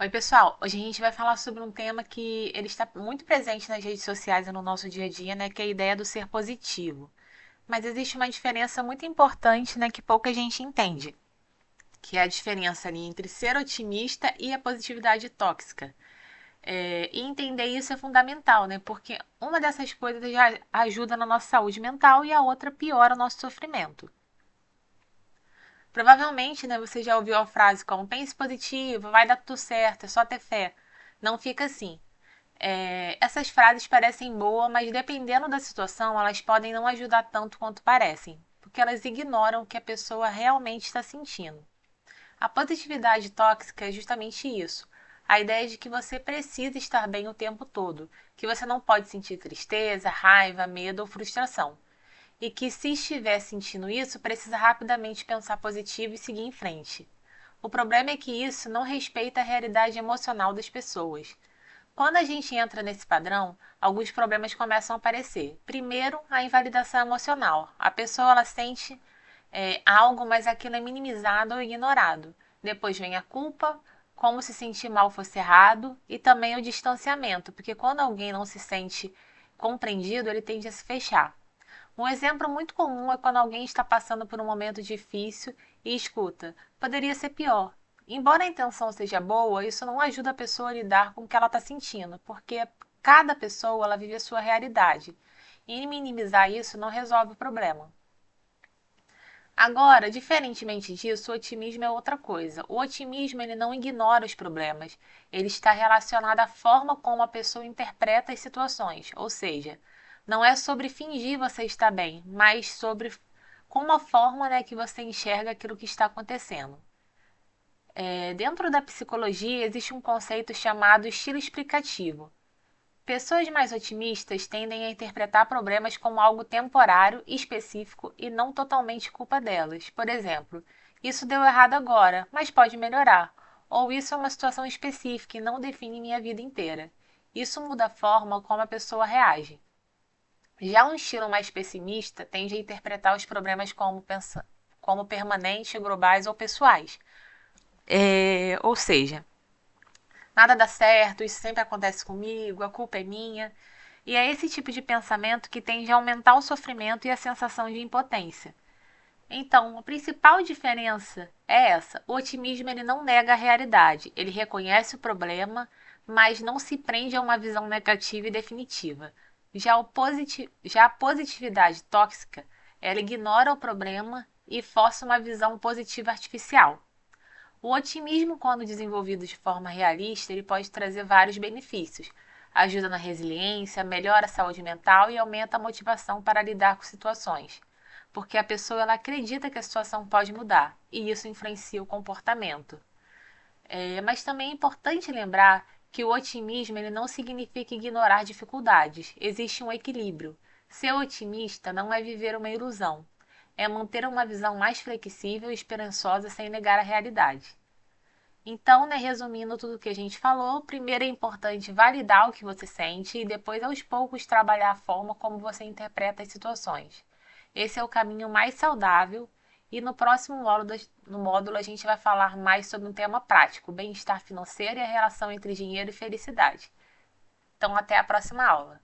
Oi, pessoal. Hoje a gente vai falar sobre um tema que ele está muito presente nas redes sociais e no nosso dia a dia, né, que é a ideia do ser positivo. Mas existe uma diferença muito importante, né, que pouca gente entende, que é a diferença ali entre ser otimista e a positividade tóxica. E entender isso é fundamental, né, porque uma dessas coisas já ajuda na nossa saúde mental e a outra piora o nosso sofrimento. Provavelmente, né, você já ouviu a frase como pense positivo, vai dar tudo certo, é só ter fé. Não fica assim. Essas frases parecem boas, mas dependendo da situação, elas podem não ajudar tanto quanto parecem, porque elas ignoram o que a pessoa realmente está sentindo. A positividade tóxica é justamente isso. A ideia de que você precisa estar bem o tempo todo, que você não pode sentir tristeza, raiva, medo ou frustração. E que se estiver sentindo isso, precisa rapidamente pensar positivo e seguir em frente. O problema é que isso não respeita a realidade emocional das pessoas. Quando a gente entra nesse padrão, alguns problemas começam a aparecer. Primeiro, a invalidação emocional. A pessoa ela sente algo, mas aquilo é minimizado ou ignorado. Depois vem a culpa, como se sentir mal fosse errado, e também o distanciamento, porque quando alguém não se sente compreendido, ele tende a se fechar. Um exemplo muito comum é quando alguém está passando por um momento difícil e escuta, poderia ser pior. Embora a intenção seja boa, isso não ajuda a pessoa a lidar com o que ela está sentindo, porque cada pessoa ela vive a sua realidade. E minimizar isso não resolve o problema. Agora, diferentemente disso, o otimismo é outra coisa. O otimismo ele não ignora os problemas, ele está relacionado à forma como a pessoa interpreta as situações, ou seja, não é sobre fingir você estar bem, mas sobre como a forma né, que você enxerga aquilo que está acontecendo. Dentro da psicologia existe um conceito chamado estilo explicativo. Pessoas mais otimistas tendem a interpretar problemas como algo temporário, específico e não totalmente culpa delas. Por exemplo, isso deu errado agora, mas pode melhorar. Ou isso é uma situação específica e não define minha vida inteira. Isso muda a forma como a pessoa reage. Já um estilo mais pessimista tende a interpretar os problemas como permanentes, globais ou pessoais. Ou seja, nada dá certo, isso sempre acontece comigo, a culpa é minha. E é esse tipo de pensamento que tende a aumentar o sofrimento e a sensação de impotência. Então, a principal diferença é essa: o otimismo ele não nega a realidade, ele reconhece o problema, mas não se prende a uma visão negativa e definitiva. Já a positividade tóxica, ela ignora o problema e força uma visão positiva artificial. O otimismo, quando desenvolvido de forma realista, ele pode trazer vários benefícios. Ajuda na resiliência, melhora a saúde mental e aumenta a motivação para lidar com situações. Porque a pessoa ela acredita que a situação pode mudar e isso influencia o comportamento. Mas também é importante lembrar que o otimismo ele não significa ignorar dificuldades. Existe um equilíbrio. Ser otimista não é viver uma ilusão, é manter uma visão mais flexível e esperançosa sem negar a realidade. Então, né, resumindo tudo o que a gente falou, primeiro é importante validar o que você sente e depois, aos poucos, trabalhar a forma como você interpreta as situações. Esse é o caminho mais saudável e no próximo módulo a gente vai falar mais sobre um tema prático, bem-estar financeiro e a relação entre dinheiro e felicidade. Então, até a próxima aula.